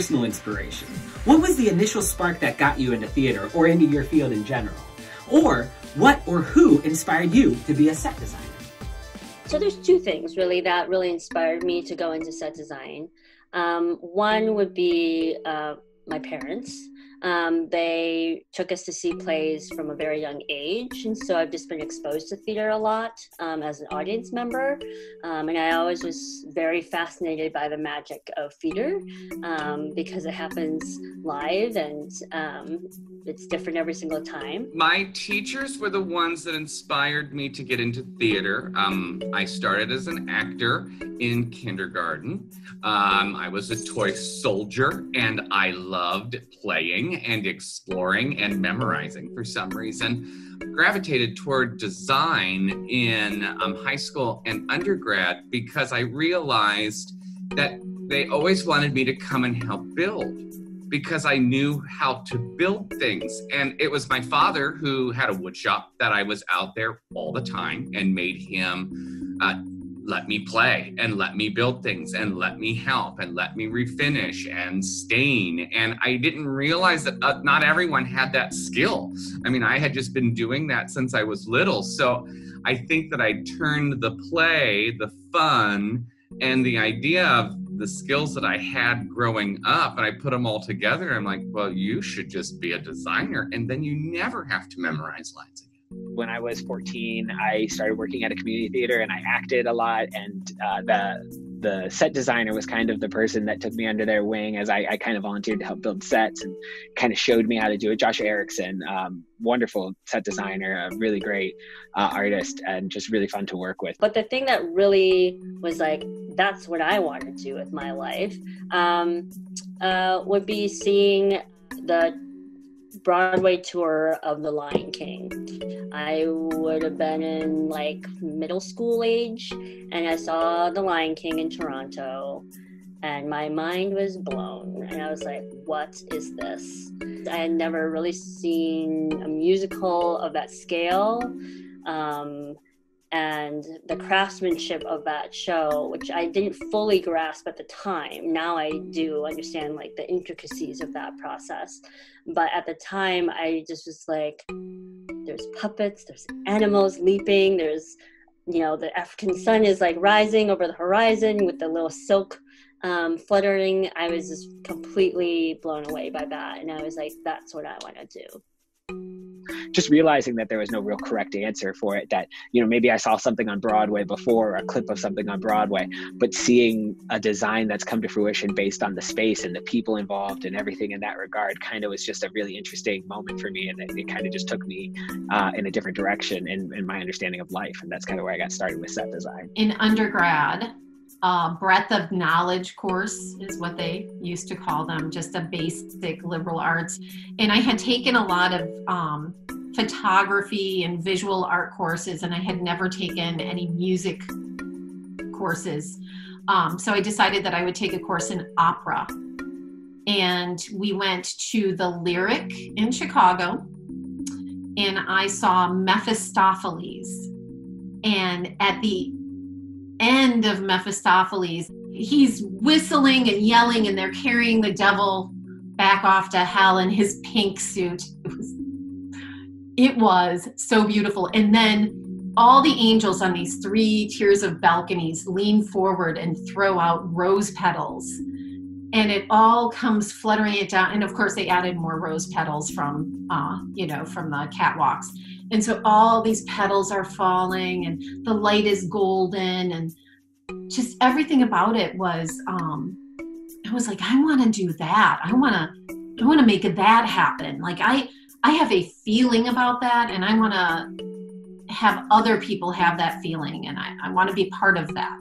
personal inspiration. What was the initial spark that got you into theater or into your field in general? Or what or who inspired you to be a set designer? So there's two things really that really inspired me to go into set design. One would be my parents. They took us to see plays from a very young age, and so I've just been exposed to theater a lot as an audience member, and I always was very fascinated by the magic of theater because it happens live and it's different every single time. My teachers were the ones that inspired me to get into theater. I started as an actor in kindergarten. I was a toy soldier, and I loved playing and exploring and memorizing for some reason. Gravitated toward design in high school and undergrad because I realized that they always wanted me to come and help build, because I knew how to build things. And it was my father who had a wood shop that I was out there all the time, and made him let me play and let me build things and let me help and let me refinish and stain. And I didn't realize that not everyone had that skill. I mean, I had just been doing that since I was little. So I think that I turned the play, the fun, and the idea of the skills that I had growing up, and I put them all together. I'm like, well, you should just be a designer, and then you never have to memorize lines again. When I was 14, I started working at a community theater, and I acted a lot, and the set designer was kind of the person that took me under their wing as I kind of volunteered to help build sets and kind of showed me how to do it. Josh Erickson, wonderful set designer, a really great artist, and just really fun to work with. But the thing that really was like, that's what I want to do with my life, would be seeing the Broadway tour of The Lion King. I would have been in like middle school age, and I saw The Lion King in Toronto, and my mind was blown. And I was like, what is this? I had never really seen a musical of that scale. And the craftsmanship of that show, which I didn't fully grasp at the time. Now I do understand like the intricacies of that process. But at the time, I just was like, there's puppets, there's animals leaping, there's, you know, the African sun is like rising over the horizon with the little silk fluttering. I was just completely blown away by that. And I was like, that's what I want to do. Just realizing that there was no real correct answer for it, that, you know, maybe I saw something on Broadway before, a clip of something on Broadway, but seeing a design that's come to fruition based on the space and the people involved and everything in that regard kind of was just a really interesting moment for me. And it kind of just took me in a different direction in my understanding of life. And that's kind of where I got started with set design. In undergrad, breadth of knowledge course is what they used to call them, just a basic liberal arts. And I had taken a lot of photography and visual art courses, and I had never taken any music courses. So I decided that I would take a course in opera. And we went to the Lyric in Chicago, and I saw Mephistopheles. And at the end of Mephistopheles, he's whistling and yelling, and they're carrying the devil back off to hell in his pink suit. It was so beautiful. And then all the angels on these 3 tiers of balconies lean forward and throw out rose petals, and it all comes fluttering it down. And of course they added more rose petals from from the catwalks. And so all these petals are falling, and the light is golden, and just everything about it was, I was like, I want to do that. I want to make that happen. Like I have a feeling about that, and I want to have other people have that feeling, and I want to be part of that.